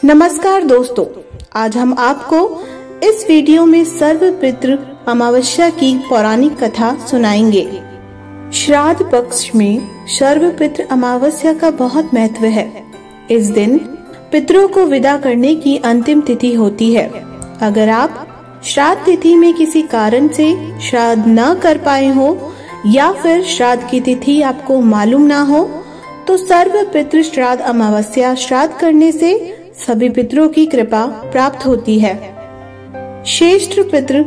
नमस्कार दोस्तों, आज हम आपको इस वीडियो में सर्वपितृ अमावस्या की पौराणिक कथा सुनाएंगे। श्राद्ध पक्ष में सर्वपितृ अमावस्या का बहुत महत्व है। इस दिन पितरों को विदा करने की अंतिम तिथि होती है। अगर आप श्राद्ध तिथि में किसी कारण से श्राद्ध न कर पाए हो या फिर श्राद्ध की तिथि आपको मालूम ना हो, तो सर्वपितृ श्राद्ध अमावस्या श्राद्ध करने से सभी पितरों की कृपा प्राप्त होती है। श्रेष्ठ पितृ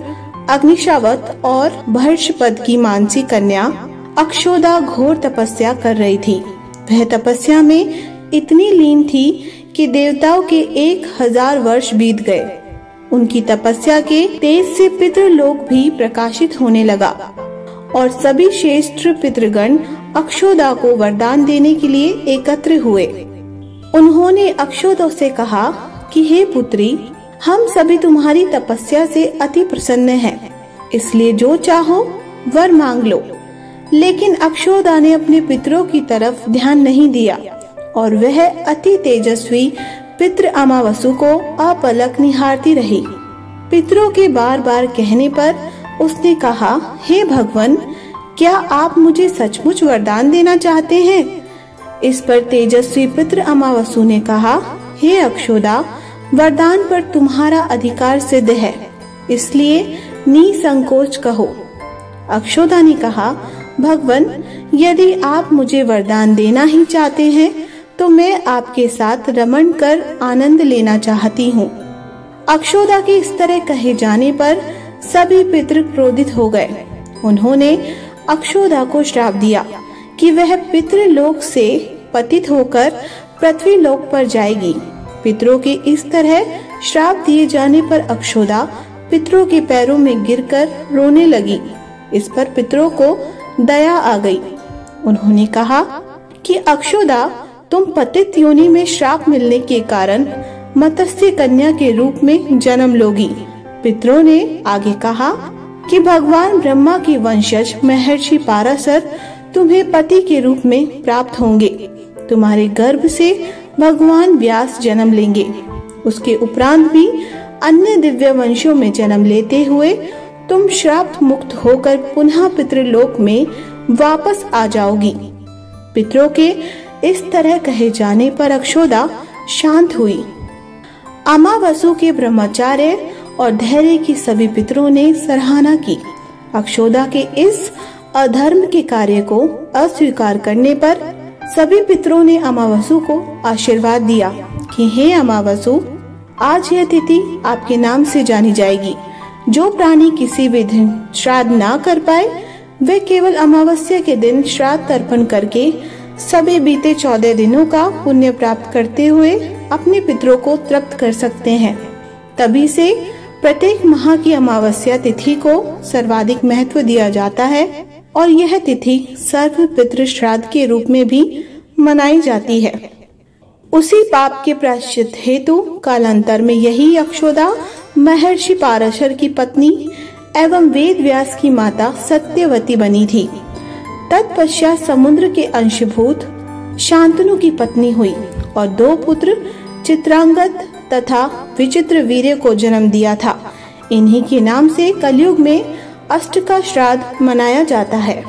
अग्निशावत और बृहस्पति की मानसी कन्या अक्षोदा घोर तपस्या कर रही थी। वह तपस्या में इतनी लीन थी कि देवताओं के 1000 वर्ष बीत गए। उनकी तपस्या के तेज से पितृलोक भी प्रकाशित होने लगा और सभी श्रेष्ठ पितृगण अक्षोदा को वरदान देने के लिए एकत्र हुए। उन्होंने अक्षोदा से कहा कि हे पुत्री, हम सभी तुम्हारी तपस्या से अति प्रसन्न हैं, इसलिए जो चाहो वर मांग लो। लेकिन अक्षोदा ने अपने पितरों की तरफ ध्यान नहीं दिया और वह अति तेजस्वी पितृ अमावस्या को अपलक निहारती रही। पितरों के बार बार कहने पर उसने कहा, हे भगवान, क्या आप मुझे सचमुच वरदान देना चाहते हैं? इस पर तेजस्वी पितृ अमावस्या ने कहा, हे अक्षोदा, वरदान पर तुम्हारा अधिकार सिद्ध है, इसलिए निसंकोच कहो। अक्षोदा ने कहा, भगवान, यदि आप मुझे वरदान देना ही चाहते हैं तो मैं आपके साथ रमण कर आनंद लेना चाहती हूँ। अक्षोदा के इस तरह कहे जाने पर सभी पितृ क्रोधित हो गए। उन्होंने अक्षोदा को श्राप दिया कि वह पितृलोक से पतित होकर पृथ्वी लोक पर जाएगी। पितरों के इस तरह श्राप दिए जाने पर अक्षोदा पितरों के पैरों में गिरकर रोने लगी। इस पर पितरों को दया आ गई। उन्होंने कहा कि अक्षोदा, तुम पतित योनि में श्राप मिलने के कारण मत्स्य कन्या के रूप में जन्म लोगी। पितरों ने आगे कहा कि भगवान ब्रह्मा के वंशज महर्षि पाराशर तुम्हें पति के रूप में प्राप्त होंगे। तुम्हारे गर्भ से भगवान व्यास जन्म लेंगे। उसके उपरांत भी अन्य दिव्य वंशों में जन्म लेते हुए तुम श्राप मुक्त होकर पुनः पितृलोक में वापस आ जाओगी। पितरों के इस तरह कहे जाने पर अक्षोदा शांत हुई। अमावस्या के ब्रह्मचार्य और धैर्य की सभी पितरों ने सराहना की। अक्षोदा के इस अधर्म के कार्य को अस्वीकार करने पर सभी पितरों ने अमावस्या को आशीर्वाद दिया कि हे अमावस्या, आज यह तिथि आपके नाम से जानी जाएगी। जो प्राणी किसी भी दिन श्राद्ध ना कर पाए, वे केवल अमावस्या के दिन श्राद्ध तर्पण करके सभी बीते 14 दिनों का पुण्य प्राप्त करते हुए अपने पितरों को तृप्त कर सकते हैं। तभी से प्रत्येक माह की अमावस्या तिथि को सर्वाधिक महत्व दिया जाता है और यह तिथि सर्वपितृ श्राद्ध के रूप में भी मनाई जाती है। उसी पाप के प्रायश्चित हेतु कालांतर में यही अक्षोदा महर्षि पाराशर की पत्नी एवं वेद व्यास की माता सत्यवती बनी थी। तत्पश्चात समुद्र के अंशभूत शांतनु की पत्नी हुई और 2 पुत्र चित्रांगद तथा विचित्र वीर्य को जन्म दिया था। इन्हीं के नाम से कलयुग में अष्टका श्राद्ध मनाया जाता है।